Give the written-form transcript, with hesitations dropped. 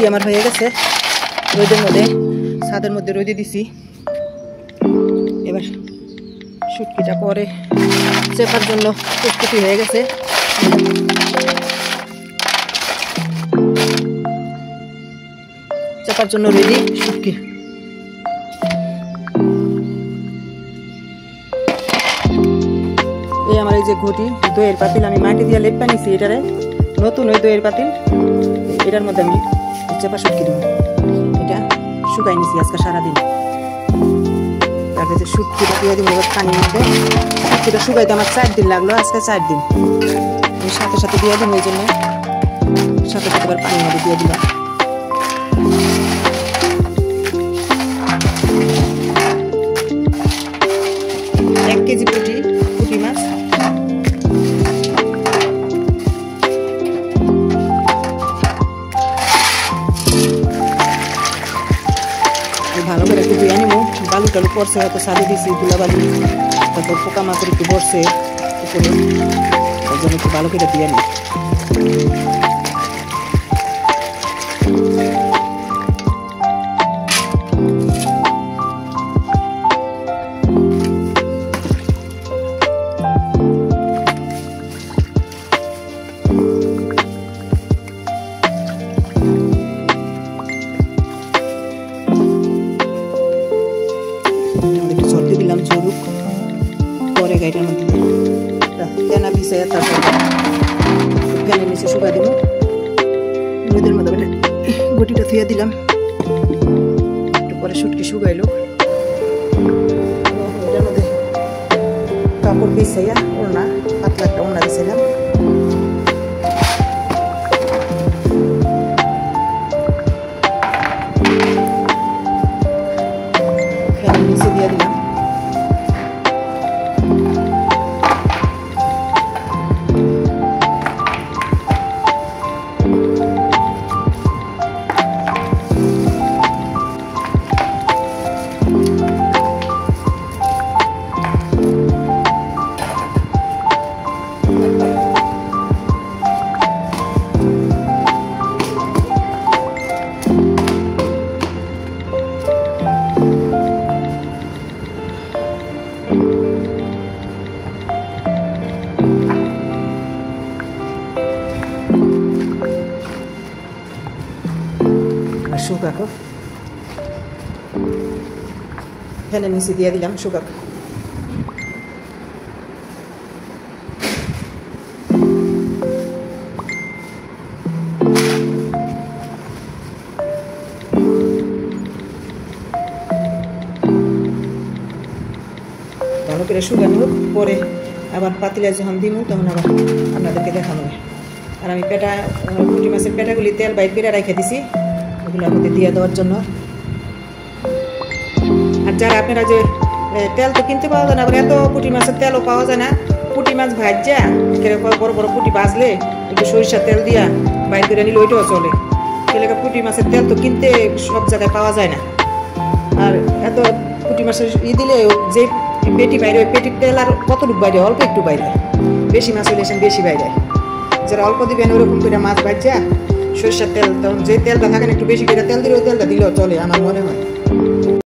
শুটকি আমার হয়ে গেছে রোদের মধ্যে, ছাদের মধ্যে রোদে দিছি। এবার শুটকিটা পরে চেপার জন্য প্রস্তুতি হয়ে গেছে। চেপার জন্য রেডি শুটকি। এই আমার এই যে ঘটি দইয়ের পাতিল, আমি মাটি দিয়ে লেপ বানিয়েছি। এটারে নতুন ওই দইয়ের পাতিল, এটার মধ্যে আমি চেপা শুটকি দেবো। এটা শুকাই নিছি আজকে সারাদিন। তারপরে শুটকিটা দিয়ে দিব এবার পানির মধ্যে। শুটকিটা শুকাইতে আমার 4 দিন লাগলো, আজকে 4 দিন। আমি সাথে সাথে দিয়ে দিব, এই জন্য সাথে সাথে এবার পানির মধ্যে দিয়ে দিলাম। 1 কেজি পুঁটি মাছ। ভালো করে একটু ধুয়ে নিব। বালু টালু পড়ছে, হয়তো সাদে দিয়েছি ধুলাবালি, তারপর পোকা মাকড় একটু পড়ছে উপরে, ওই জন্য একটু ভালো করে ধুয়ে নিই। দিলাম ঝরুক, পরে গাইটার মধ্যে তেনা পিছিয়ে তারপর ফ্যানের নিচে শুকা দিব। রোদের মধ্যে বটিটা থুয়ে দিলাম, একটু পরে শুটকি শুকাইলো। এটার মধ্যে কাপড় বিছাইয়া ওড়না, পাতলা একটা ওড়না দিয়েছিলাম। ফ্যানের নিচে দিয়ে দিলাম। শুকাকো ফ্যানের নিচে দিয়ে দিলাম শুকাকো। ভালো করে শুকানো হোক, পরে আবার পাতিলে যখন দিব তখন আবার আপনাদেরকে দেখানো। আর আমি পুঁটি মাছের পেটাগুলি তেল বাইর করে রেখে দিছি, ওগুলোর মধ্যে দিয়ে দেওয়ার জন্য। আর যারা আপনারা যে তেল তো কিনতে পাওয়া যায় না, আবার এত পুঁটি মাছের তেলও পাওয়া যায় না। পুঁটি মাছ ভাজা কিরকম বড় বড় পুঁটি ভাজলে একটু সরিষার তেল দিয়া বাইর করে নিলে ওইটাও চলে। সেলেকা পুঁটি মাছের তেল তো কিনতে সব জায়গায় পাওয়া যায় না। আর এত পুঁটি মাছের দিলে যে পেটি বাইরে, ওই পেটির তেল আর কতটুকু বাইরে, অল্প একটু বাইরে। বেশি মাছ হলে বেশি বাইরে। যারা অল্প দিবেন ওরকম করে মাছ ভাজা সরিষার তেল, তখন যে তেলটা থাকে না একটু বেশি করে তেল দিলে ওই তেলটা দিলেও চলে আমার মনে হয়।